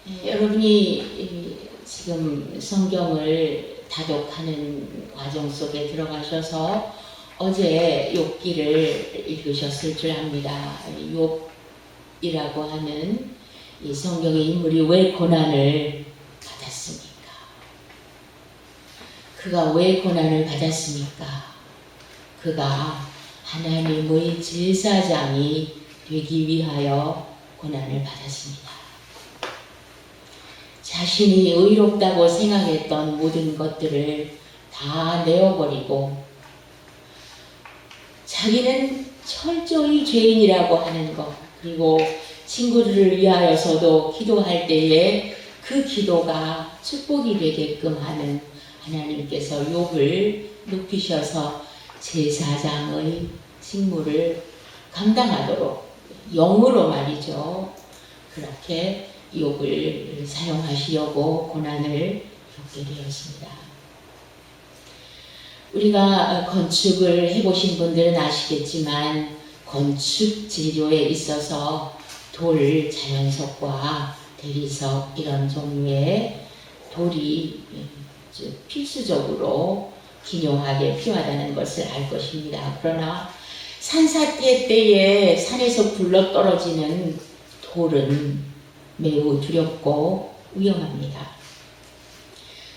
여러분이 지금 성경을 다독하는 과정 속에 들어가셔서 어제 욥기를 읽으셨을 줄 압니다. 욥이라고 하는 이 성경의 인물이 왜 고난을 받았습니까? 그가 왜 고난을 받았습니까? 그가 하나님의 제사장이 되기 위하여 고난을 받았습니다. 자신이 의롭다고 생각했던 모든 것들을 다 내어버리고 자기는 철저히 죄인이라고 하는 것, 그리고 친구들을 위하여서도 기도할 때에 그 기도가 축복이 되게끔 하는 하나님께서 욥을 높이셔서 제사장의 직무를 감당하도록 영으로 말이죠. 그렇게 욥을 사용하시려고 고난을 겪게 되었습니다. 우리가 건축을 해보신 분들은 아시겠지만 건축 재료에 있어서 돌, 자연석과 대리석 이런 종류의 돌이 필수적으로 기묘하게 필요하다는 것을 알 것입니다. 그러나 산사태 때에 산에서 굴러 떨어지는 돌은 매우 두렵고 위험합니다.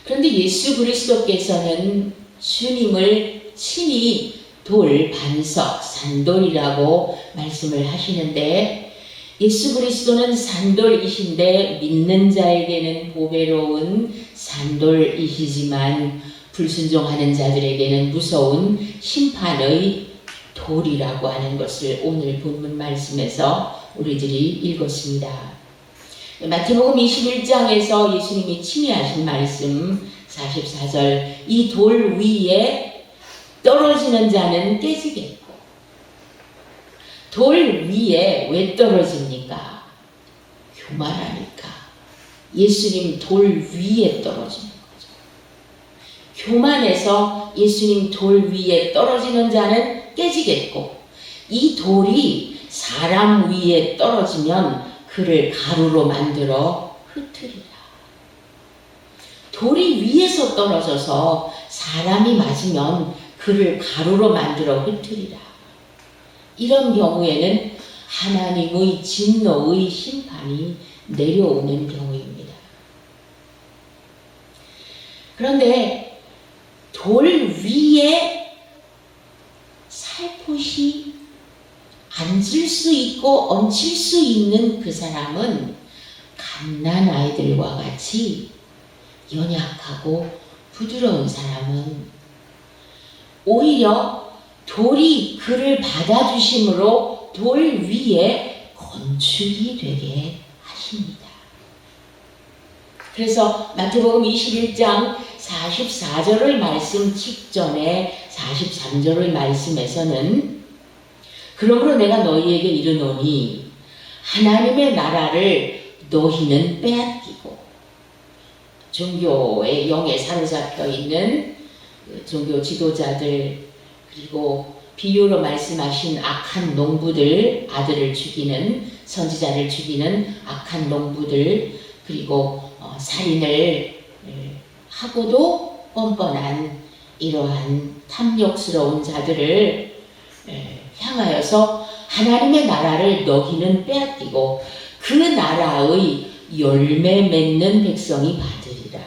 그런데 예수 그리스도께서는 주님을 친히 돌, 반석, 산돌이라고 말씀을 하시는데 예수 그리스도는 산돌이신데 믿는 자에게는 보배로운 산돌이시지만 불순종하는 자들에게는 무서운 심판의 돌이라고 하는 것을 오늘 본문 말씀에서 우리들이 읽었습니다. 마태복음 21장에서 예수님이 친히 하신 말씀 44절, 이 돌 위에 떨어지는 자는 깨지겠고. 돌 위에 왜 떨어집니까? 교만하니까. 예수님 돌 위에 떨어지는 거죠. 교만해서 예수님 돌 위에 떨어지는 자는 깨지겠고, 이 돌이 사람 위에 떨어지면 그를 가루로 만들어 흩으리라. 돌이 위에서 떨어져서 사람이 맞으면 그를 가루로 만들어 흩으리라. 이런 경우에는 하나님의 진노의 심판이 내려오는 경우입니다. 그런데 돌 위에 살포시 앉을 수 있고 얹힐 수 있는 그 사람은 갓난 아이들과 같이 연약하고 부드러운 사람은 오히려 돌이 그를 받아주심으로 돌 위에 건축이 되게 하십니다. 그래서 마태복음 21장 44절의 말씀 직전에 43절의 말씀에서는 그러므로 내가 너희에게 이르노니 하나님의 나라를 너희는 빼앗기고 종교의 영에 사로잡혀 있는 종교 지도자들, 그리고 비유로 말씀하신 악한 농부들, 아들을 죽이는 선지자를 죽이는 악한 농부들, 그리고 살인을 하고도 뻔뻔한 이러한 탐욕스러운 자들을 향하여서 하나님의 나라를 너희는 빼앗기고 그 나라의 열매 맺는 백성이 받으리라.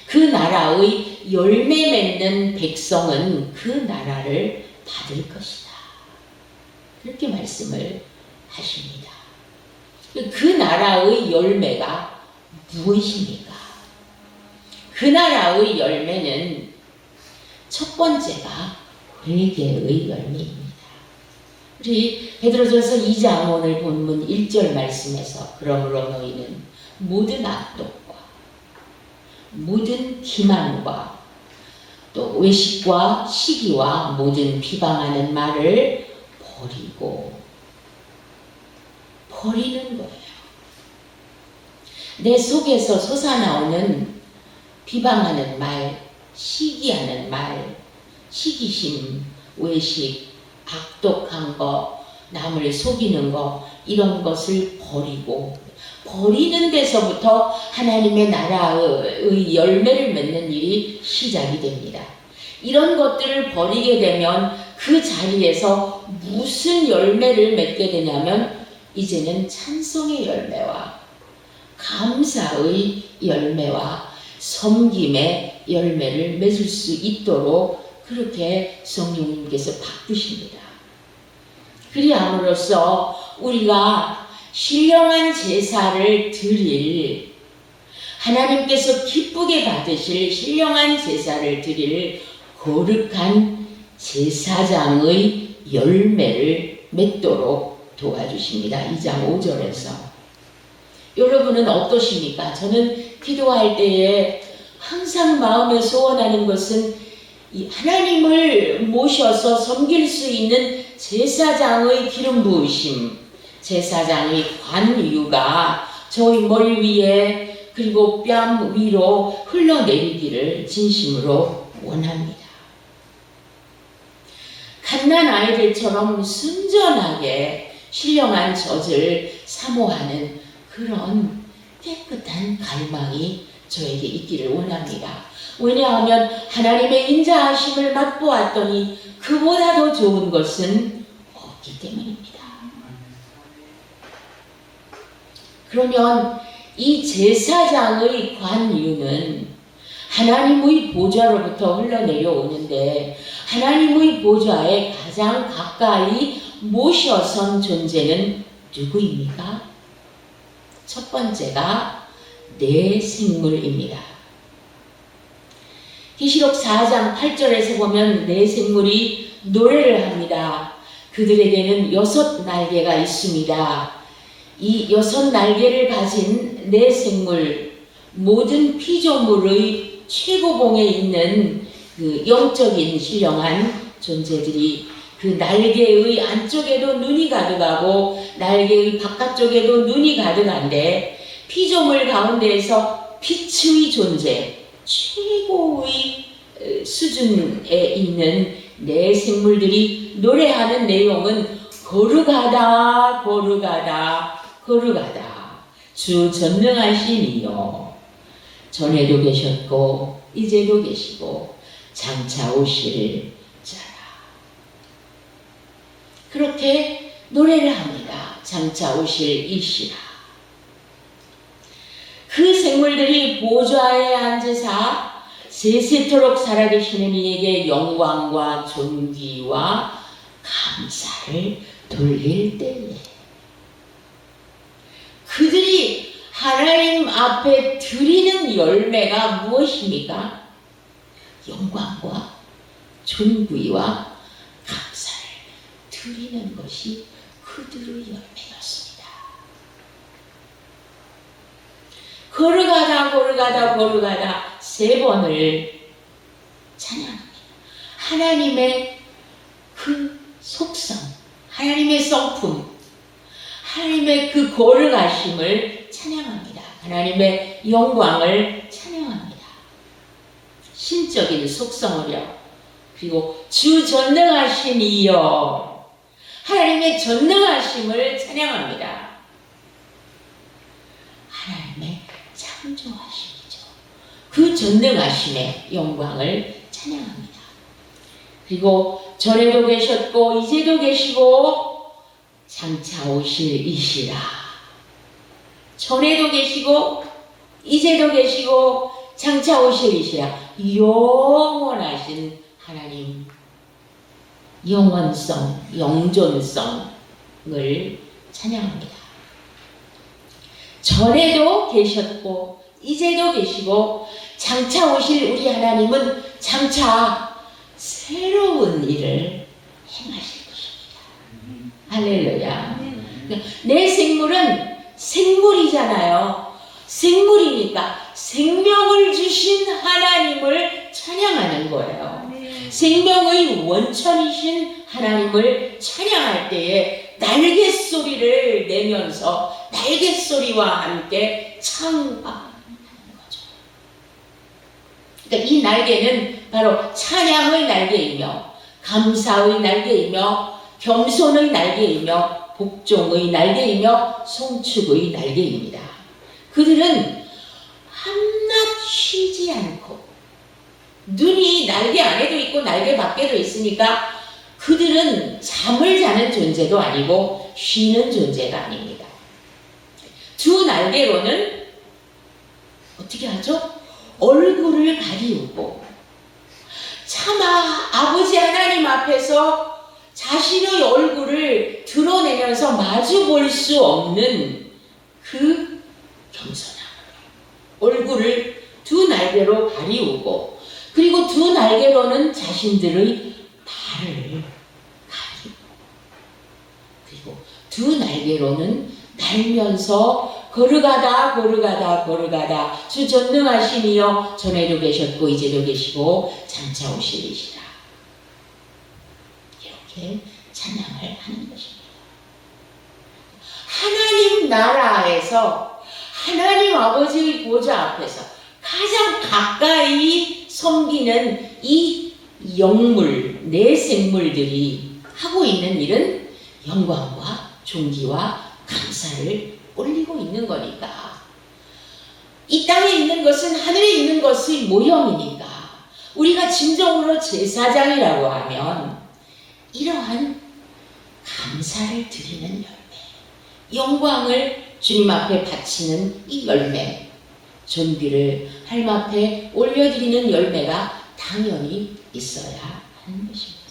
그 나라의 열매 맺는 백성은 그 나라를 받을 것이다. 그렇게 말씀을 하십니다. 그 나라의 열매가 무엇입니까? 그 나라의 열매는 첫 번째가 회개의 열매입니다. 우리 베드로전서 2장 오늘 본문 1절 말씀에서 그러므로 너희는 모든 악독과 모든 기만과 또 외식과 시기와 모든 비방하는 말을 버리는 거예요. 내 속에서 솟아나오는 비방하는 말, 시기하는 말, 시기심, 외식, 악독한 거, 남을 속이는 거, 이런 것을 버리는 데서부터 하나님의 나라의 열매를 맺는 일이 시작이 됩니다. 이런 것들을 버리게 되면 그 자리에서 무슨 열매를 맺게 되냐면 이제는 찬송의 열매와 감사의 열매와 섬김의 열매를 맺을 수 있도록 그렇게 성령님께서 바꾸십니다. 그리함으로써 우리가 신령한 제사를 드릴, 하나님께서 기쁘게 받으실 신령한 제사를 드릴 거룩한 제사장의 열매를 맺도록 도와주십니다. 2장 5절에서. 여러분은 어떠십니까? 저는 기도할 때에 항상 마음에 소원하는 것은 이 하나님을 모셔서 섬길 수 있는 제사장의 기름 부으심, 제사장의 관유가 저희 머리 위에 그리고 뺨 위로 흘러내리기를 진심으로 원합니다. 갓난 아이들처럼 순전하게 신령한 젖을 사모하는 그런 깨끗한 갈망이 저에게 있기를 원합니다. 왜냐하면 하나님의 인자하심을 맛보았더니 그보다 더 좋은 것은 없기 때문입니다. 그러면 이 제사장의 관유는 하나님의 보좌로부터 흘러내려오는데 하나님의 보좌에 가장 가까이 모셔선 존재는 누구입니까? 첫 번째가 내 생물입니다. 계시록 4장 8절에서 보면 내 생물이 노래를 합니다. 그들에게는 6 날개가 있습니다. 이 6 날개를 가진 내 생물, 모든 피조물의 최고봉에 있는 그 영적인 신령한 존재들이 그 날개의 안쪽에도 눈이 가득하고 날개의 바깥쪽에도 눈이 가득한데 피조물 가운데에서 빛의 존재, 최고의 수준에 있는 내 생물들이 노래하는 내용은 거룩하다 거룩하다 거룩하다 주 전능하신 이여 전에도 계셨고 이제도 계시고 장차 오실 자라. 그렇게 노래를 합니다. 장차 오실 이시라. 그 생물들이 보좌에 앉으사 세세토록 살아계시는 이에게 영광과 존귀와 감사를 돌릴 때에 그들이 하나님 앞에 드리는 열매가 무엇입니까? 영광과 존귀와 감사를 드리는 것이 그들의 열매였습니다. 거룩하다 거룩하다 거룩하다 3번을 찬양합니다. 하나님의 그 속성, 하나님의 성품, 하나님의 그 거룩하심을 찬양합니다. 하나님의 영광을 찬양합니다. 신적인 속성을요. 그리고 주 전능하신 이여 하나님의 전능하심을 찬양합니다. 하나님의 창조하심이죠. 그 전능하심의 영광을 찬양합니다. 그리고 전에도 계셨고 이제도 계시고 장차 오실 이시라. 전에도 계시고 이제도 계시고 장차 오실 이시라. 영원하신 하나님, 영원성, 영존성을 찬양합니다. 전에도 계셨고 이제도 계시고 장차 오실 우리 하나님은 장차 새로운 일을 행하실 것입니다. 할렐루야. 내 생물은 생물이잖아요. 생물이니까 생명을 주신 하나님을 찬양하는 거예요. 생명의 원천이신 하나님을 찬양할 때에 날개 소리를 내면서 날개 소리와 함께 찬양하는 거죠. 그러니까 이 날개는 바로 찬양의 날개이며 감사의 날개이며 겸손의 날개이며 복종의 날개이며 송축의 날개입니다. 그들은 한낱 쉬지 않고 눈이 날개 안에도 있고 날개 밖에도 있으니까 그들은 잠을 자는 존재도 아니고 쉬는 존재가 아닙니다. 두 날개로는 어떻게 하죠? 얼굴을 가리우고 차마 아버지 하나님 앞에서 자신의 얼굴을 드러내면서 마주 볼 수 없는 그 겸손함, 얼굴을 두 날개로 가리우고 그리고 두 날개로는 자신들의 발을 가리우고 그리고 두 날개로는 날면서 걸어가다 주 전능하시니여 전에도 계셨고 이제도 계시고 장차 오시리시라. 이렇게 찬양을 하는 것입니다. 하나님 나라에서 하나님 아버지의 보좌 앞에서 가장 가까이 섬기는 이 영물, 내 생물들이 하고 있는 일은 영광과 존귀와 감사를 올리고 있는 거니까. 이 땅에 있는 것은 하늘에 있는 것의 모형이니까 우리가 진정으로 제사장이라고 하면 이러한 감사를 드리는 열매, 영광을 주님 앞에 바치는 이 열매, 존귀를 하나님 앞에 올려드리는 열매가 당연히 있어야 하는 것입니다.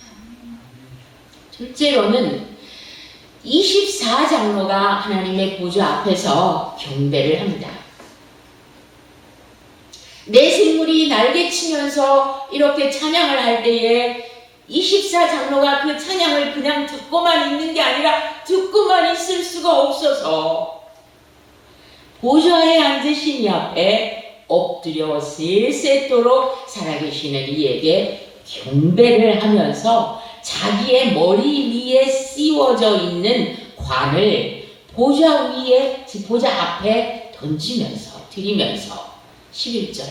둘째로는 24장로가 하나님의 보좌 앞에서 경배를 합니다. 내 생물이 날개치면서 이렇게 찬양을 할 때에 24장로가 그 찬양을 그냥 듣고만 있는 게 아니라 듣고만 있을 수가 없어서 보좌에 앉으신 이 앞에 엎드려 세세토록 살아계시는 이에게 경배를 하면서 자기의 머리 위에 씌워져 있는 관을 보좌 위에, 보좌 앞에 던지면서 드리면서 11절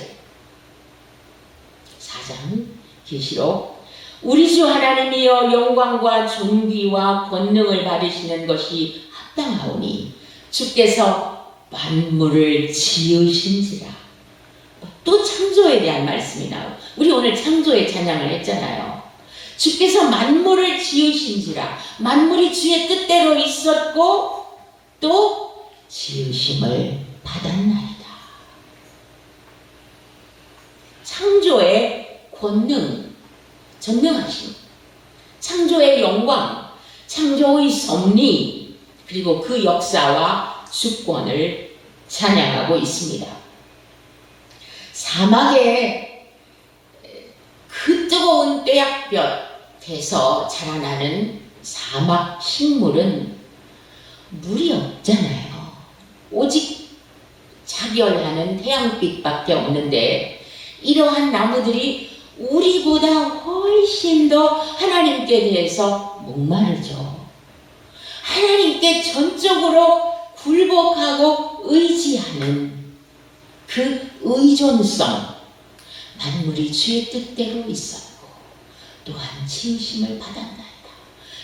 4장 계시록 우리 주 하나님이여 영광과 존귀와 권능을 받으시는 것이 합당하오니 주께서 만물을 지으신지라. 또 창조에 대한 말씀이 나와요. 우리 오늘 창조의 찬양을 했잖아요. 주께서 만물을 지으신지라. 만물이 주의 뜻대로 있었고 또 지으심을 받았나이다. 창조의 권능, 전능하심, 창조의 영광, 창조의 섭리, 그리고 그 역사와 주권을 찬양하고 있습니다. 사막에 그 뜨거운 뙤약볕에서 자라나는 사막 식물은 물이 없잖아요. 오직 자결하는 태양빛밖에 없는데 이러한 나무들이 우리보다 훨씬 더 하나님께 대해서 목마르죠. 하나님께 전적으로 굴복하고 의지하는 그 의존성, 만물이 주의 뜻대로 있었고 또한 지으심을 받았나이다.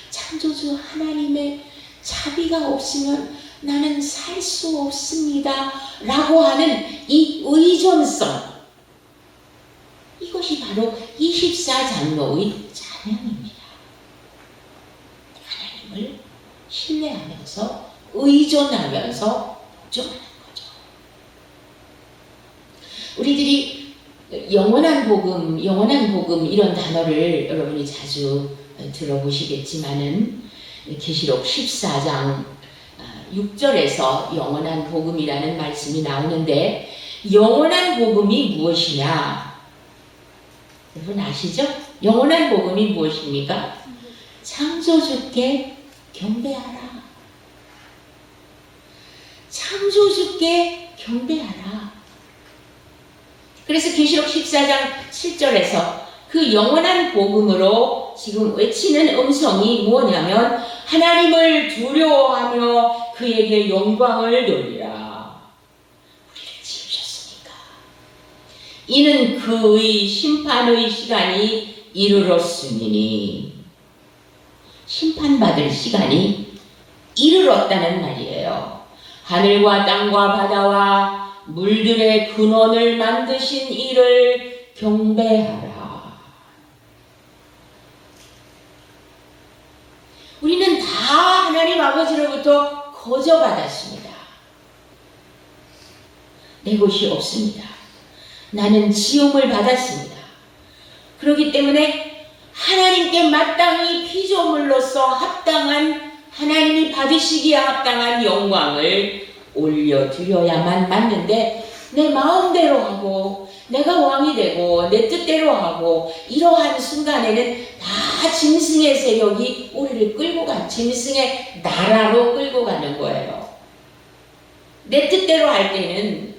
창조주 하나님의 자비가 없으면 나는 살 수 없습니다 라고 하는 이 의존성, 이것이 바로 24장로의 찬양입니다. 하나님을 신뢰하면서 의존하면서 복종하는 거죠. 우리들이 영원한 복음 이런 단어를 여러분이 자주 들어보시겠지만은 계시록 14장 6절에서 영원한 복음이라는 말씀이 나오는데 영원한 복음이 무엇이냐? 여러분 아시죠? 영원한 복음이 무엇입니까? 창조주께 경배하라. 창조주께 경배하라. 그래서 계시록 14장 7절에서 그 영원한 복음으로 지금 외치는 음성이 뭐냐면 하나님을 두려워하며 그에게 영광을 돌리라. 우리를 지으셨으니까. 이는 그의 심판의 시간이 이르렀으니 심판받을 시간이 이르렀다는 말이에요. 하늘과 땅과 바다와 물들의 근원을 만드신 이를 경배하라. 우리는 다 하나님 아버지로부터 거저받았습니다. 내 것이 없습니다. 나는 지음을 받았습니다. 그렇기 때문에 하나님께 마땅히 피조물로서 합당한, 하나님이 받으시기에 합당한 영광을 올려드려야만 맞는데, 내 마음대로 하고 내가 왕이 되고 내 뜻대로 하고 이러한 순간에는 다 짐승의 세력이 우리를 끌고 짐승의 나라로 끌고 가는 거예요. 내 뜻대로 할 때는,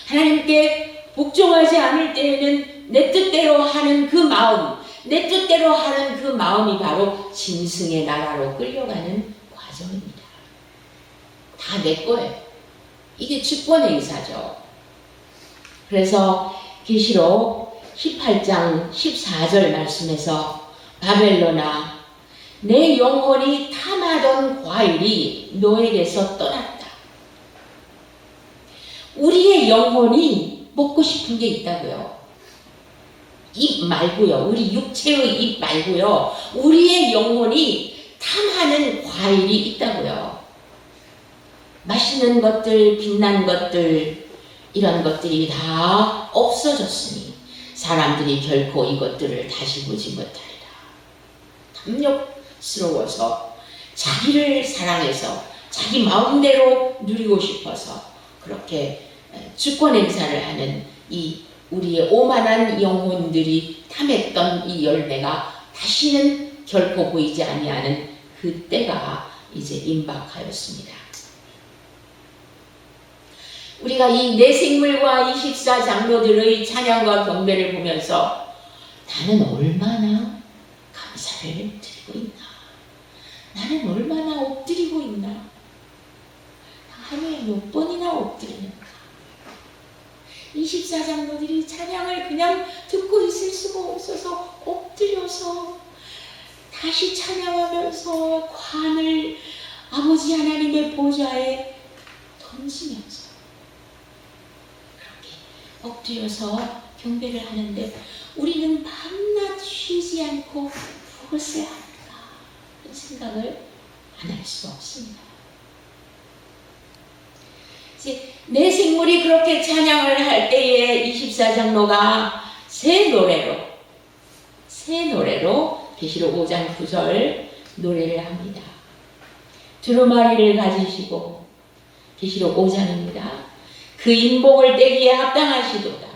하나님께 복종하지 않을 때에는 내 뜻대로 하는 그 마음, 내 뜻대로 하는 그 마음이 바로 짐승의 나라로 끌려가는 과정입니다. 다 내 거예요. 이게 주권 행사죠. 그래서 계시록 18장 14절 말씀에서 바벨론아, 내 영혼이 탐하던 과일이 너에게서 떠났다. 우리의 영혼이 먹고 싶은 게 있다고요. 입 말고요. 우리 육체의 입 말고요. 우리의 영혼이 탐하는 과일이 있다고요. 맛있는 것들, 빛난 것들, 이런 것들이 다 없어졌으니 사람들이 결코 이것들을 다시 보지 못하리라. 탐욕스러워서, 자기를 사랑해서 자기 마음대로 누리고 싶어서 그렇게 주권 행사를 하는 이 우리의 오만한 영혼들이 탐했던 이 열매가 다시는 결코 보이지 아니하는 그 때가 이제 임박하였습니다. 우리가 이 내생물과 24장로들의 찬양과 경배를 보면서 나는 얼마나 감사를 드리고 있나, 나는 얼마나 엎드리고 있나, 하루에 몇 번이나 엎드리는가. 24장로들이 찬양을 그냥 듣고 있을 수가 없어서 엎드려서 다시 찬양하면서 관을 아버지 하나님의 보좌에 던지면서 엎드려서 경배를 하는데, 우리는 밤낮 쉬지 않고 무엇을 할까 그런 생각을 안 할 수 없습니다. 이제 내 생물이 그렇게 찬양을 할 때에 24장로가 새 노래로 계시록 5장 9절 노래를 합니다. 두루마리를 가지시고, 계시록 5장입니다. 그 인복을 떼기에 합당하시도다.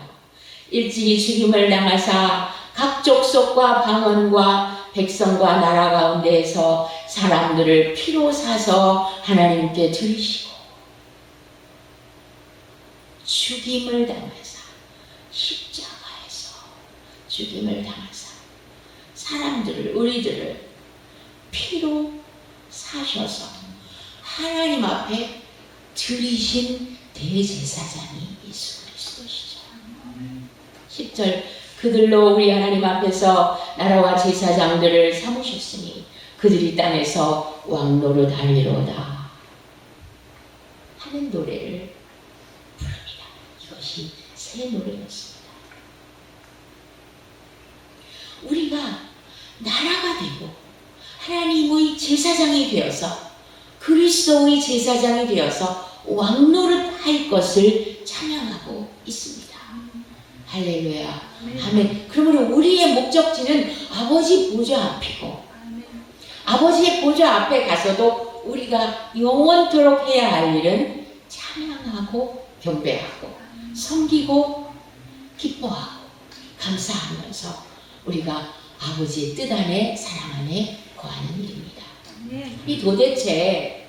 일찍이 죽임을 당하사 각 족속과 방언과 백성과 나라 가운데에서 사람들을 피로 사서 하나님께 드리시고, 죽임을 당하사, 십자가에서 죽임을 당하사 사람들을, 우리들을 피로 사셔서 하나님 앞에 드리신 대제사장이 예수 그리스도시죠. 10절, 그들로 우리 하나님 앞에서 나라와 제사장들을 삼으셨으니 그들이 땅에서 왕노릇 하리로다 하는 노래를 부릅니다. 이것이 새 노래였습니다. 우리가 나라가 되고 하나님의 제사장이 되어서, 그리스도의 제사장이 되어서 왕노릇 할 것을 찬양하고 있습니다. 할렐루야. 아멘. 그러므로 우리의 목적지는 아버지 보좌 앞이고, 아버지의 보좌 앞에 가서도 우리가 영원토록 해야 할 일은 찬양하고 경배하고 섬기고 기뻐하고 감사하면서 우리가 아버지의 뜻 안에, 사랑 안에 거하는 일입니다. 이 도대체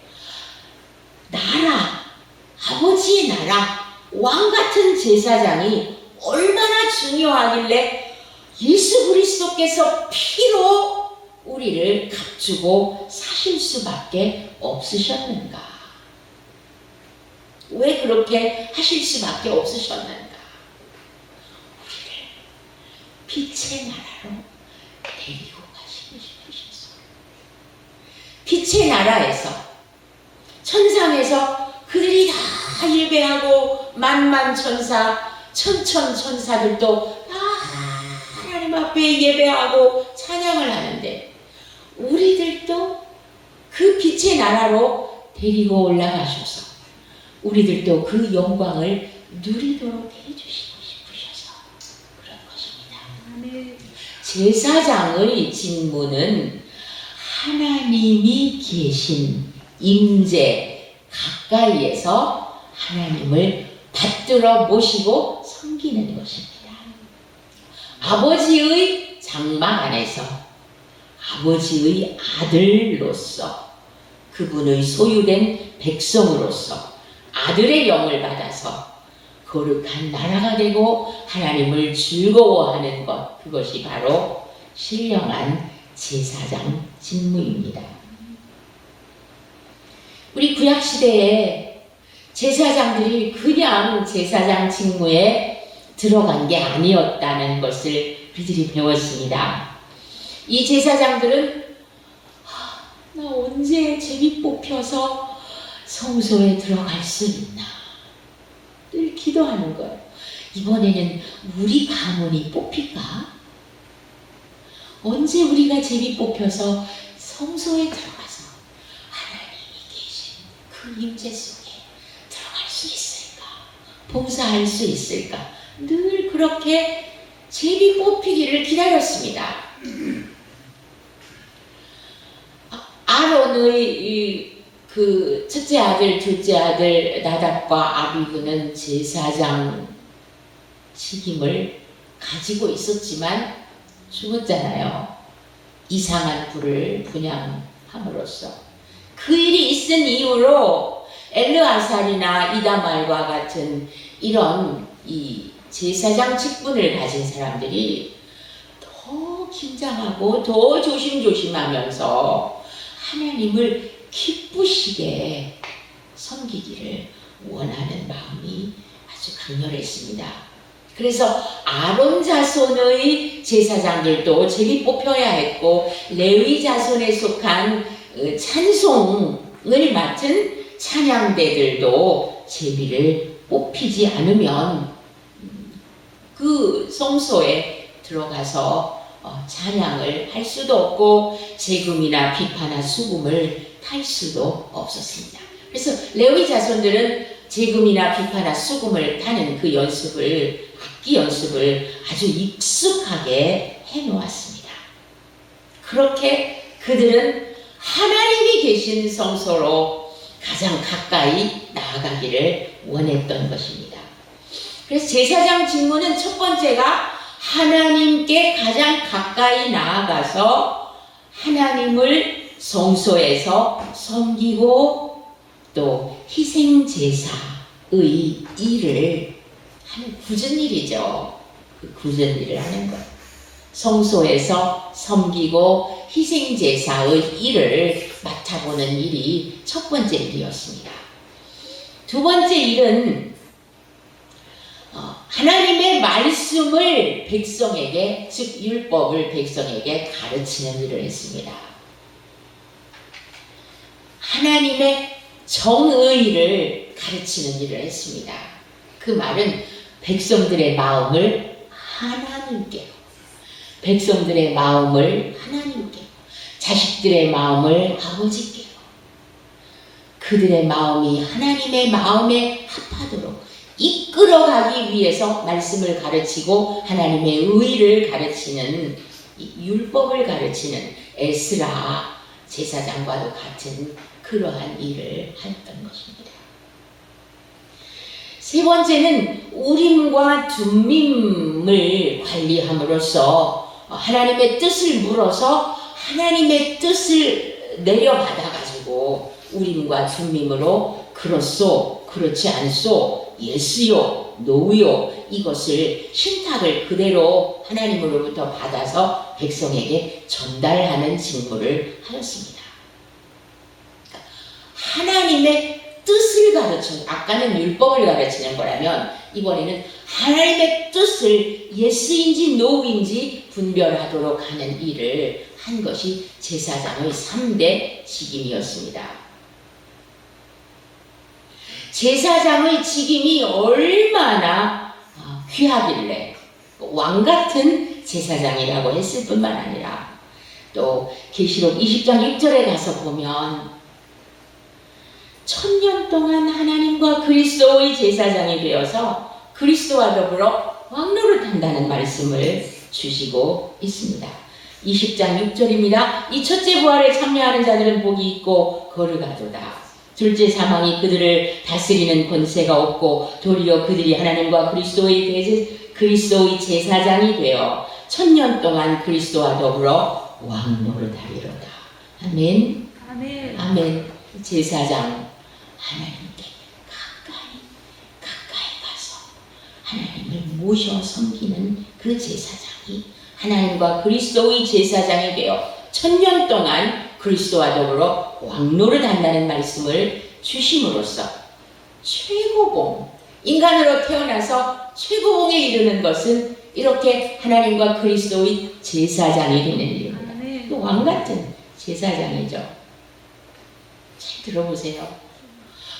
나라, 아버지의 나라, 왕 같은 제사장이 얼마나 중요하길래 예수 그리스도께서 피로 우리를 값주고 사실 수밖에 없으셨는가? 왜 그렇게 하실 수밖에 없으셨는가? 우리를 빛의 나라로 데리고 가시고 싶으셔서, 빛의 나라에서 천상에서 그들이 다 예배하고 만만천사, 천천천사들도 다 하나님 앞에 예배하고 찬양을 하는데 우리들도 그 빛의 나라로 데리고 올라가셔서 우리들도 그 영광을 누리도록 해주시고 싶으셔서 그런 것입니다. 제사장의 직무는 하나님이 계신 임재 가까이에서 하나님을 받들어 모시고 섬기는 것입니다. 아버지의 장막 안에서 아버지의 아들로서 그분의 소유된 백성으로서 아들의 영을 받아서 거룩한 나라가 되고 하나님을 즐거워하는 것, 그것이 바로 신령한 제사장 직무입니다. 우리 구약시대에 제사장들이 그냥 제사장 직무에 들어간 게 아니었다는 것을 우리들이 배웠습니다. 이 제사장들은 나 언제 제비 뽑혀서 성소에 들어갈 수 있나 늘 기도하는 거예요. 이번에는 우리 가문이 뽑힐까? 언제 우리가 제비 뽑혀서 성소에 들어가서 하나님이 계신 그 임재 속에 들어갈 수 있을까? 봉사할 수 있을까? 늘 그렇게 제비 뽑히기를 기다렸습니다. 아론의 그 첫째 아들, 둘째 아들 나답과 아비후는 제사장 직임을 가지고 있었지만 죽었잖아요. 이상한 불을 분양함으로써. 그 일이 있은 이후로 엘르아살이나 이다말과 같은 이런 이 제사장 직분을 가진 사람들이 더 긴장하고 더 조심조심하면서 하나님을 기쁘시게 섬기기를 원하는 마음이 아주 강렬했습니다. 그래서 아론 자손의 제사장들도 제비 뽑혀야 했고 레위 자손에 속한 찬송을 맡은 찬양대들도 제비를 뽑히지 않으면 그 성소에 들어가서 찬양을 할 수도 없고 제금이나 비파나 수금을 탈 수도 없었습니다. 그래서 레위 자손들은 제금이나 비파나 수금을 타는 그 연습을, 악기 연습을 아주 익숙하게 해놓았습니다. 그렇게 그들은 하나님이 계신 성소로 가장 가까이 나아가기를 원했던 것입니다. 그래서 제사장 직무는 첫 번째가 하나님께 가장 가까이 나아가서 하나님을 성소에서 섬기고 또 희생제사의 일을 하는 굳은 일이죠. 그 굳은 일을 하는 것. 성소에서 섬기고 희생제사의 일을 맡아보는 일이 첫 번째 일이었습니다. 두 번째 일은 하나님의 말씀을 백성에게, 즉 율법을 백성에게 가르치는 일을 했습니다. 하나님의 정의를 가르치는 일을 했습니다. 그 말은 백성들의 마음을 하나님께, 백성들의 마음을 하나님께, 자식들의 마음을 아버지께, 그들의 마음이 하나님의 마음에 합하도록 이끌어가기 위해서 말씀을 가르치고 하나님의 의를 가르치는, 율법을 가르치는 에스라 제사장과도 같은 그러한 일을 했던 것입니다. 세 번째는 우림과 둠밈을 관리함으로써 하나님의 뜻을 물어서 하나님의 뜻을 내려받아가지고 우림과 둠밈으로 그렇소, 그렇지 않소, 예스요, 노요, 이것을 신탁을 그대로 하나님으로부터 받아서 백성에게 전달하는 직무를 하였습니다. 하나님의 뜻을 가르치는, 아까는 율법을 가르치는 거라면 이번에는 하나님의 뜻을 예스인지 노인지 분별하도록 하는 일을 한 것이 제사장의 3대 직임이었습니다. 제사장의 직임이 얼마나 귀하길래 왕 같은 제사장이라고 했을 뿐만 아니라 또 계시록 20장 6절에 가서 보면 1000년 동안 하나님과 그리스도의 제사장이 되어서 그리스도와 더불어 왕노릇한다는 말씀을 주시고 있습니다. 20장 6절입니다. 이 첫째 부활에 참여하는 자들은 복이 있고 거룩하도다. 둘째 사망이 그들을 다스리는 권세가 없고 도리어 그들이 하나님과 그리스도의 제사장이 되어 1000년 동안 그리스도와 더불어 왕노릇하리로다. 아멘. 아멘. 아멘. 제사장 하나님께 가까이 가서 하나님을 모셔 섬기는 그 제사장이 하나님과 그리스도의 제사장이 되어 1000년 동안 그리스도와 더불어 왕노릇한다는 말씀을 주심으로써 최고봉, 인간으로 태어나서 최고봉에 이르는 것은 이렇게 하나님과 그리스도의 제사장이 되는 일입니다. 왕같은 제사장이죠. 잘 들어보세요.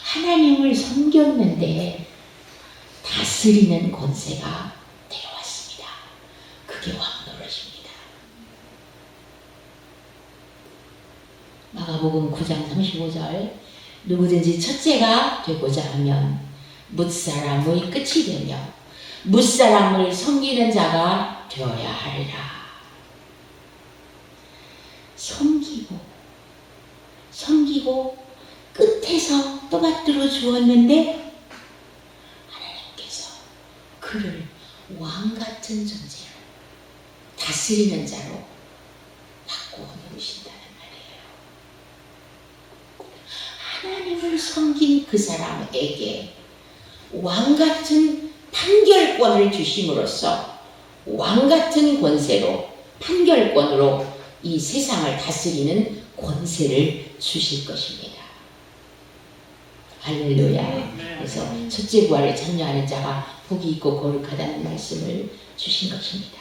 하나님을 섬겼는데 다스리는 권세가 되어왔습니다. 그게 왕노릇입니다. 마가복음 9장 35절 누구든지 첫째가 되고자 하면 뭇사람의 끝이 되며 뭇사람을 섬기는 자가 되어야 하리라. 섬기고 끝에서 떠받들어 주었는데 하나님께서 그를 왕같은 존재로 다스리는 자로 바꾸어 놓으신다는 말이에요. 하나님을 섬긴 그 사람에게 왕같은 판결권을 주심으로써 왕같은 권세로 판결권으로 이 세상을 다스리는 권세를 주실 것입니다. 할렐루야. 그래서 첫째 부활에 참여하는 자가 복이 있고 거룩하다는 말씀을 주신 것입니다.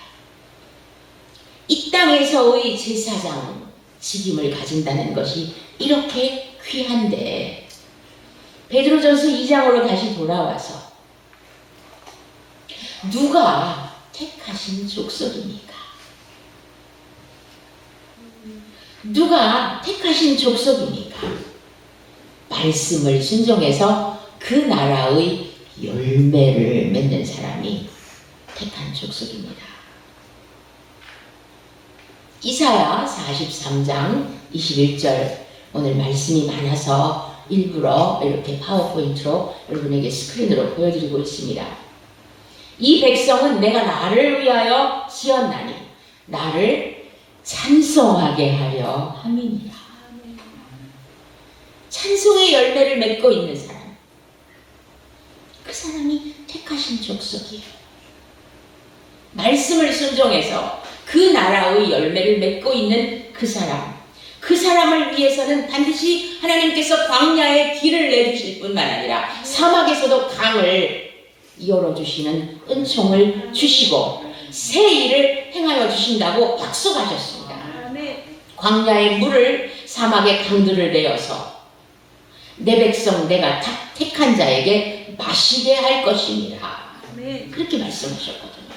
이 땅에서의 제사장 직임을 가진다는 것이 이렇게 귀한데 베드로전서 2장으로 다시 돌아와서 누가 택하신 족속입니까? 누가 택하신 족속입니까? 말씀을 순종해서 그 나라의 열매를 맺는 사람이 택한 족속입니다. 이사야 43장 21절 오늘 말씀이 많아서 일부러 이렇게 파워포인트로 여러분에게 스크린으로 보여드리고 있습니다. 이 백성은 내가 나를 위하여 지었나니 나를 찬송하게 하려 함이니라. 찬송의 열매를 맺고 있는 사람, 그 사람이 택하신 족속이에요. 말씀을 순종해서 그 나라의 열매를 맺고 있는 그 사람, 그 사람을 위해서는 반드시 하나님께서 광야에 길을 내주실 뿐만 아니라 사막에서도 강을 열어주시는 은총을 주시고 새 일을 행하여 주신다고 약속하셨습니다. 광야의 물을 사막의 강들을 내어서 내 백성 내가 택한 자에게 마시게 할 것입니다. 그렇게 말씀하셨거든요.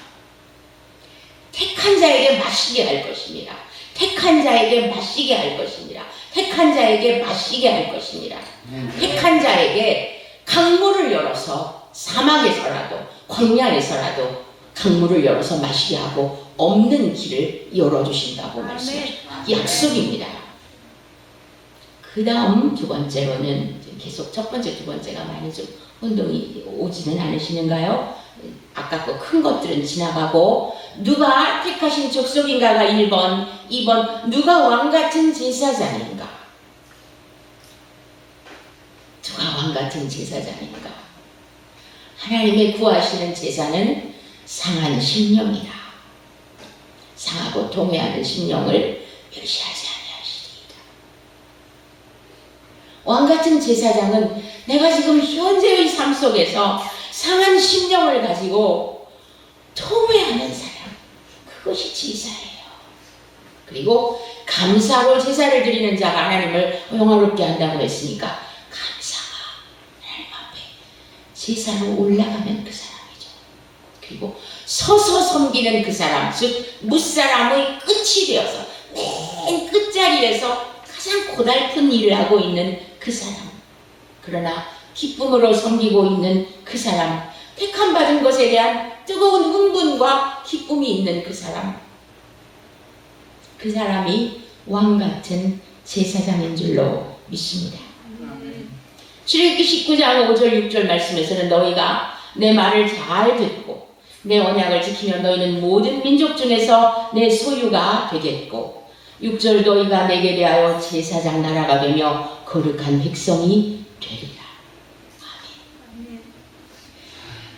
택한 자에게 마시게 할 것입니다. 택한 자에게 마시게 할 것입니다. 택한 자에게 마시게 할 것입니다. 택한 자에게 강물을 열어서 사막에서라도 광야에서라도 강물을 열어서 마시게 하고 없는 길을 열어주신다고 말씀하셨습니다. 약속입니다. 그 다음 두 번째로는 계속 첫 번째, 두 번째가 많이 좀 혼동이 오지는 않으시는가요? 아까 그 큰 것들은 지나가고 누가 택하신 족속인가가 1번, 2번 누가 왕같은 제사장인가? 누가 왕같은 제사장인가? 하나님의 구하시는 제사는 상한 심령이다. 상하고 통회하는 심령을 멸시하지 아니하시리이다. 왕같은 제사장은 내가 지금 현재의 삶 속에서 상한 심령을 가지고 통회하는 사람, 그것이 제사예요. 그리고 감사로 제사를 드리는 자가 하나님을 영화롭게 한다고 했으니까 감사가 하나님 앞에 제사로 올라가면 그 사람이죠. 그리고 서서 섬기는 그 사람, 즉 무사람의 끝이 되어서 맨 끝자리에서 가장 고달픈 일을 하고 있는 그 사람, 그러나 기쁨으로 섬기고 있는 그 사람, 택함받은 것에 대한 뜨거운 흥분과 기쁨이 있는 그 사람, 그 사람이 왕같은 제사장인 줄로 믿습니다. 출애굽기 19장 5절 6절 말씀에서는 너희가 내 말을 잘 듣고 내 언약을 지키며 너희는 모든 민족 중에서 내 소유가 되겠고 6절 너희가 내게 대하여 제사장 나라가 되며 거룩한 백성이 되리라. 아멘.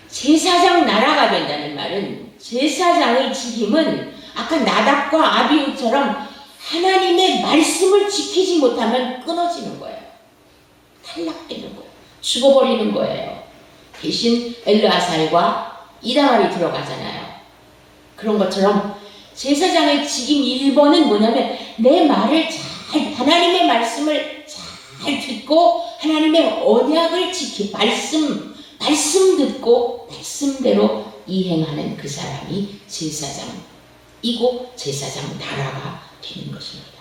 제사장 나라가 된다는 말은 제사장의 직임은 아까 나답과 아비후처럼 하나님의 말씀을 지키지 못하면 끊어지는 거예요. 탈락되는 거예요. 죽어버리는 거예요. 대신 엘르아살과 이다말이 들어가잖아요. 그런 것처럼 제사장의 직임 1번은 뭐냐면 내 말을 잘, 하나님의 말씀을 잘 듣고 하나님의 언약을 말씀 듣고 말씀대로 이행하는 그 사람이 제사장이고 제사장 나라가 되는 것입니다.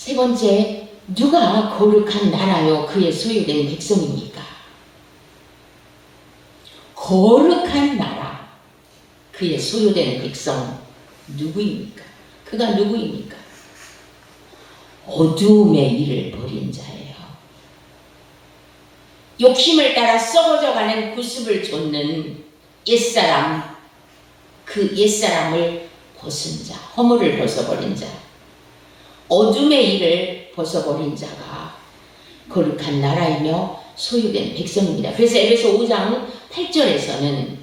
세 번째, 누가 거룩한 나라요 그의 소유된 백성입니까? 거룩한 나라 그의 소유된 백성 누구입니까? 그가 누구입니까? 어두움의 일을 벌인 자예요. 욕심을 따라 썩어져가는 구습을 좇는 옛사람, 그 옛사람을 벗은 자, 허물을 벗어버린 자, 어둠의 일을 벗어버린 자가 거룩한 나라이며 소유된 백성입니다. 그래서 에베소 5장 8절에서는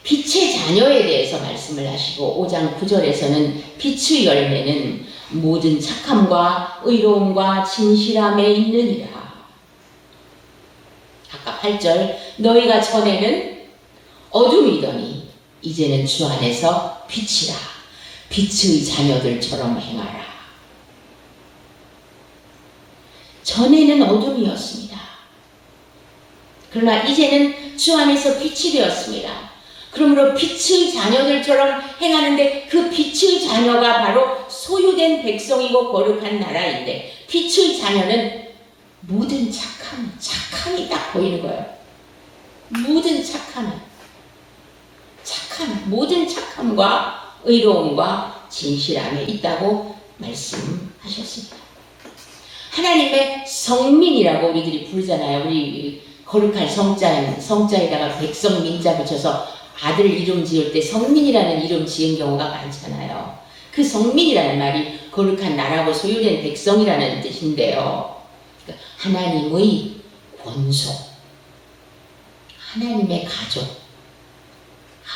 빛의 자녀에 대해서 말씀을 하시고 5장 9절에서는 빛의 열매는 모든 착함과 의로움과 진실함에 있느니라. 아까 8절 너희가 전에는 어둠이더니 이제는 주 안에서 빛이라. 빛의 자녀들처럼 행하라. 전에는 어둠이었습니다. 그러나 이제는 주 안에서 빛이 되었습니다. 그러므로 빛의 자녀들처럼 행하는데 그 빛의 자녀가 바로 소유된 백성이고 거룩한 나라인데 빛의 자녀는 모든 착함이 딱 보이는 거예요. 모든 모든 착함과 의로움과 진실함에 있다고 말씀하셨습니다. 하나님의 성민이라고 우리들이 부르잖아요. 우리 거룩한 성자에다가 백성 민자 붙여서 아들 이름 지을 때 성민이라는 이름 지은 경우가 많잖아요. 그 성민이라는 말이 거룩한 나라고 소유된 백성이라는 뜻인데요. 하나님의 권속, 하나님의 가족,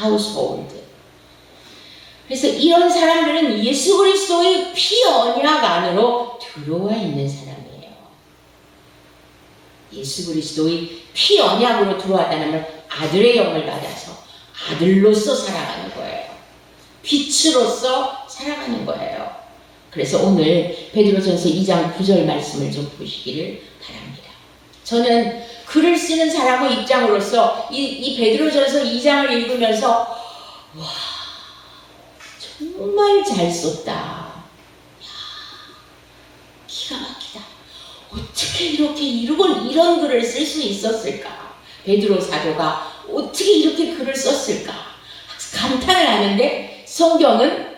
household. 그래서 이런 사람들은 예수 그리스도의 피 언약 안으로 들어와 있는 사람이에요. 예수 그리스도의 피 언약으로 들어왔다는 건 아들의 영을 받아서 아들로서 살아가는 거예요. 빛으로서 살아가는 거예요. 그래서 오늘 베드로전서 2장 9절 말씀을 좀 보시기를 바랍니다. 저는 글을 쓰는 사람의 입장으로서 이 베드로전서 2장을 읽으면서 와, 정말 잘 썼다. 야, 기가 막히다. 어떻게 이렇게 이런 글을 쓸 수 있었을까? 베드로 사도가 어떻게 이렇게 글을 썼을까? 감탄을 하는데 성경은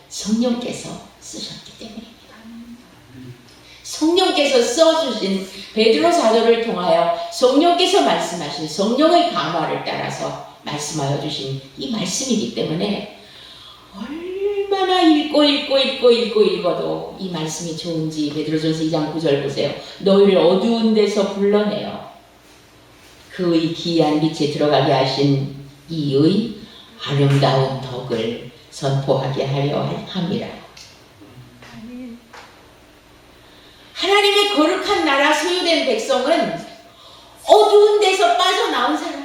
성령께서 쓰셨기 때문입니다. 성령께서 써주신 베드로 사도를 통하여 성령께서 말씀하신 성령의 감화를 따라서 말씀하여 주신 이 말씀이기 때문에 얼마나 읽어도 이 말씀이 좋은지 베드로전서 2장 9절 보세요. 너희를 어두운 데서 불러내어 그의 기이한 빛에 들어가게 하신 이의 아름다운 덕을 선포하게 하려 함이라. 하나님의 거룩한 나라 소유된 백성은 어두운 데서 빠져나온 사람이죠.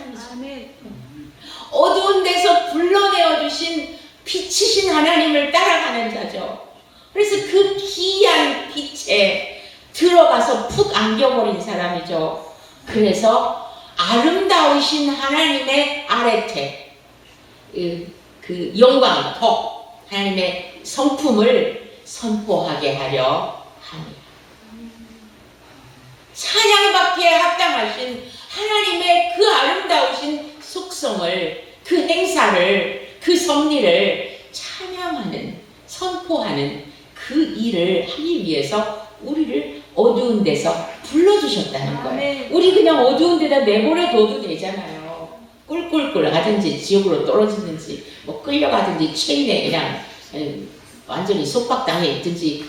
어두운 데서 불러내어 주신 빛이신 하나님을 따라가는 자죠. 그래서 그 기이한 찬란한 빛에 들어가서 푹 안겨버린 사람이죠. 그래서 아름다우신 하나님의 아래태, 그 영광, 덕, 하나님의 성품을 선포하게 하려 합니다. 찬양받기에 합당하신 하나님의 그 아름다우신 속성을, 그 행사를, 그 섭리를 찬양하는, 선포하는 그 일을 하기 위해서 우리를 어두운 데서 불러주셨다는 거예요. 우리 그냥 어두운 데다 내버려 둬도 되잖아요. 꿀꿀꿀 하든지 지옥으로 떨어지든지 뭐 끌려가든지 체인에 그냥 완전히 속박당해 있든지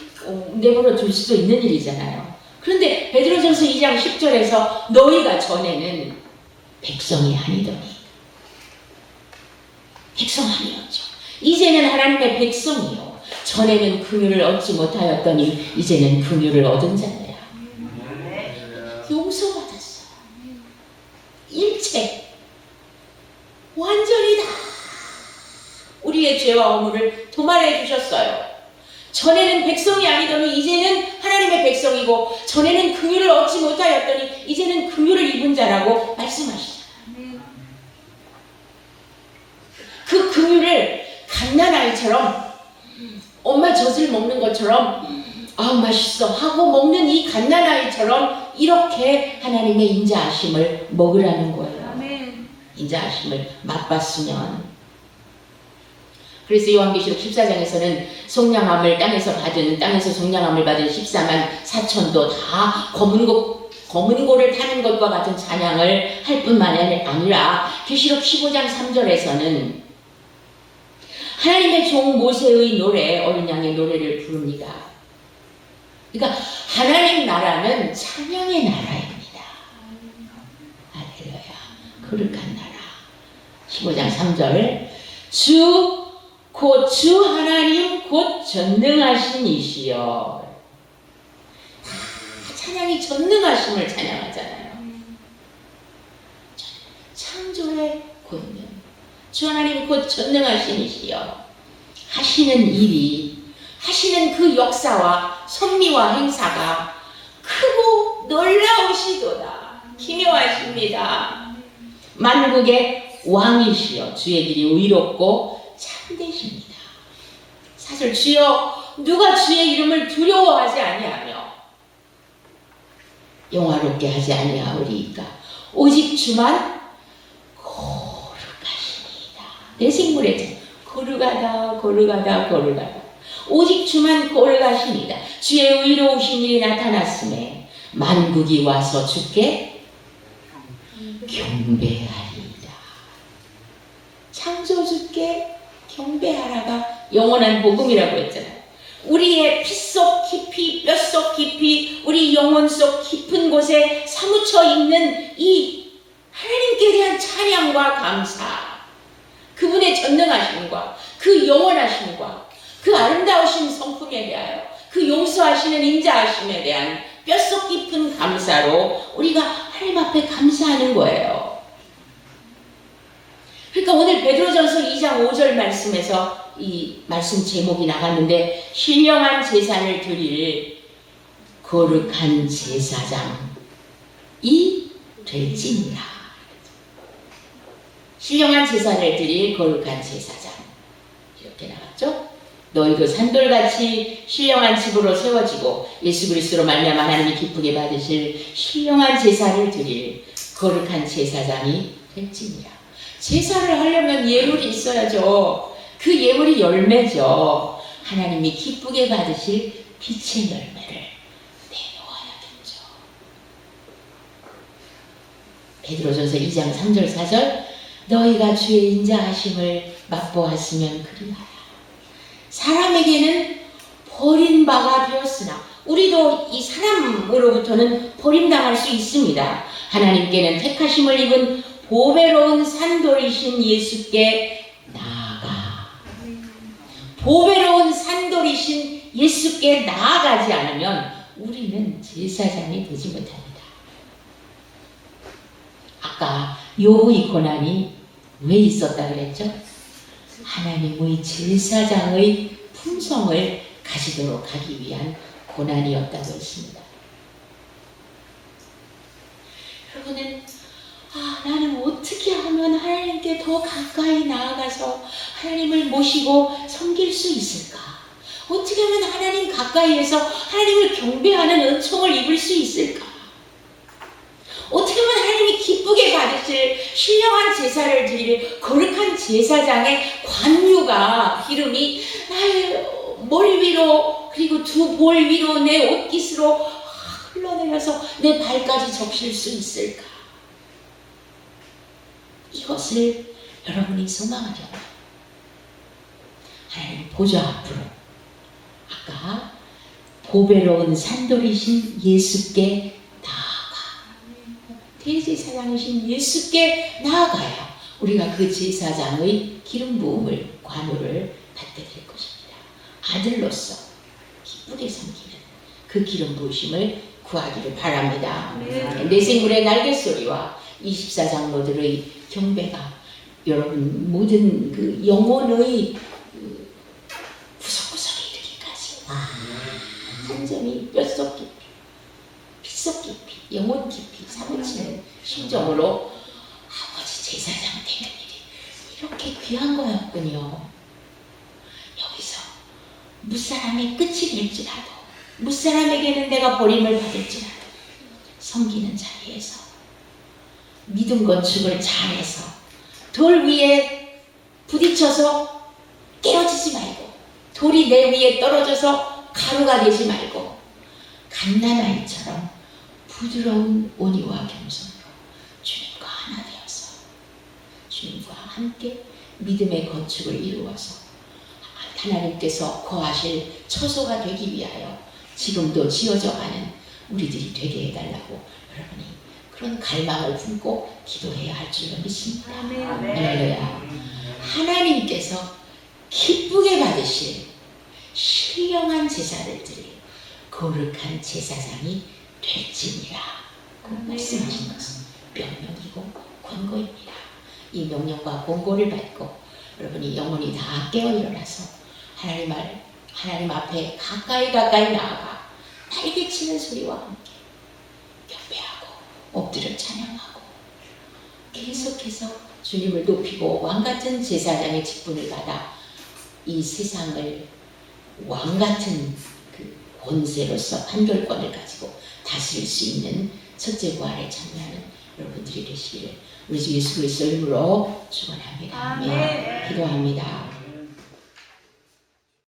내버려 둘 수도 있는 일이잖아요. 그런데 베드로전서 2장 10절에서 너희가 전에는 백성이 아니더니, 백성 아니었죠. 이제는 하나님의 백성이요. 전에는 긍휼을 얻지 못하였더니 이제는 긍휼을 얻은 자들이야. 용서받았어요. 일체 완전히 다 우리의 죄와 허물을 도말해 주셨어요. 전에는 백성이 아니더니 이제는 하나님의 백성이고, 전에는 긍휼을 얻지 못하였더니 이제는 긍휼을 입은 자라고 말씀하시잖아요. 그 긍휼을 갓난아이처럼 엄마 젖을 먹는 것처럼 아 맛있어 하고 먹는 이 갓난아이처럼 이렇게 하나님의 인자하심을 먹으라는 거예요. 인자하심을 맛봤으면. 그래서 요한계시록 14장에서는 속량함을 땅에서 속량함을 받은 14만 4천도 다 검은 고를 타는 것과 같은 찬양을 할 뿐만 아니라 계시록 15장 3절에서는 하나님의 종 모세의 노래, 어린 양의 노래를 부릅니다. 그러니까 하나님 나라는 찬양의 나라입니다. 할렐루야. 거룩한 나라. 15장 3절 주 하나님 곧 전능하신 이시여. 찬양이 전능하심을 찬양하잖아요. 창조의 권능. 주 하나님 곧 전능하신 이시여. 하시는 일이, 하시는 그 역사와 섭리와 행사가 크고 놀라우시도다. 기묘하십니다. 만국의 왕이시여. 주의 길이 의롭고 참되십니다. 사실 주여, 누가 주의 이름을 두려워하지 아니하며 영화롭게 하지 아니하오리이까 오직 주만 거룩하시니이다. 내 생물의 참 거룩하다. 오직 주만 거룩하시니이다. 주의 의로우신 일이 나타났음에 만국이 와서 주께 경배하리이다. 창조주께 경배하라가 영원한 복음이라고 했잖아요. 우리의 핏속 깊이, 뼛속 깊이, 우리 영혼 속 깊은 곳에 사무쳐 있는 이 하나님께 대한 찬양과 감사, 그분의 전능하심과 그 영원하심과 그 아름다우신 성품에 대하여 그 용서하시는 인자하심에 대한 뼛속 깊은 감사로 우리가 하나님 앞에 감사하는 거예요. 그러니까 오늘 베드로전서 2장 5절 말씀에서 이 말씀 제목이 나갔는데, 신령한 제사를 드릴 거룩한 제사장이 될지니라. 신령한 제사를 드릴 거룩한 제사장, 이렇게 나갔죠. 너희도 산돌같이 신령한 집으로 세워지고 예수 그리스도로 말미암아 하나님이 기쁘게 받으실 신령한 제사를 드릴 거룩한 제사장이 될지니라. 제사를 하려면 예물이 있어야죠. 그 예물이 열매죠. 하나님이 기쁘게 받으실 빛의 열매를 내놓아야겠죠. 베드로전서 2장 3절 4절 너희가 주의 인자하심을 맛보았으면 그리하라. 사람에게는 버림바가 되었으나 우리도 이 사람으로부터는 버림당할 수 있습니다. 하나님께는 택하심을 입은 보배로운 산돌이신 예수께 나아가. 보배로운 산돌이신 예수께 나아가지 않으면 우리는 제사장이 되지 못합니다. 아까 욥의 고난이 왜 있었다 그랬죠? 하나님의 제사장의 품성을 가시도록 하기 위한 고난이었다고 했습니다. 여러분은 나는 어떻게 하면 하나님께 더 가까이 나아가서 하나님을 모시고 섬길 수 있을까? 어떻게 하면 하나님 가까이에서 하나님을 경배하는 은총을 입을 수 있을까? 어떻게 하면 하나님이 기쁘게 받으실 신령한 제사를 드릴 거룩한 제사장의 관유가 기름이 나의 머리 위로 그리고 두 볼 위로 내 옷깃으로 흘러내려서 내 발까지 적실 수 있을까? 이것을 여러분이 소망하죠. 하나님 보좌 앞으로 아까 보배로운 산돌이신 예수께 나아가 대제사장이신 예수께 나아가야 우리가 그 제사장의 기름 부음을 관유를 받게 될 것입니다. 아들로서 기쁘게 섬기는 그 기름 부으심을 구하기를 바랍니다. 내 생물의 날갯소리와 24장로들의 경배가 여러분 모든 그 영혼의 구석구석에 이르기까지 완전히 뼛속 깊이 핏속 깊이 영혼 깊이 사무치는 심정으로 아버지 제사장 되는 일이 이렇게 귀한 거였군요. 여기서 무사람의 끝이 될지라도 무사람에게는 내가 버림을 받을지라도 섬기는 자리에서 믿음 건축을 잘해서 돌 위에 부딪혀서 깨어지지 말고 돌이 내 위에 떨어져서 가루가 되지 말고 갓난아이처럼 부드러운 온유와 겸손으로 주님과 하나 되어서 주님과 함께 믿음의 건축을 이루어서 하나님께서 거하실 처소가 되기 위하여 지금도 지어져 가는 우리들이 되게 해달라고 여러분이 그런 갈망을 품고 기도해야 할 줄로 믿습니다. 할렐루야. 하나님께서 기쁘게 받으실 신령한 제사를 드릴 거룩한 제사장이 될지니라 그 말씀하신 것은 명령이고 권고입니다. 이 명령과 권고를 받고 여러분이 영혼이 다 깨어 일어나서 하나님 앞에 가까이 나아가 날개치는 소리와 함께 경배하고 엎드려 찬양하고 계속해서 주님을 높이고 왕같은 제사장의 직분을 받아 이 세상을 왕같은 그 권세로서 판결권을 가지고 다스릴 수 있는 첫째 부활에 참여하는 여러분들이 되시기를 우리 주 예수 그리스도 이름으로 축원합니다. 기도합니다.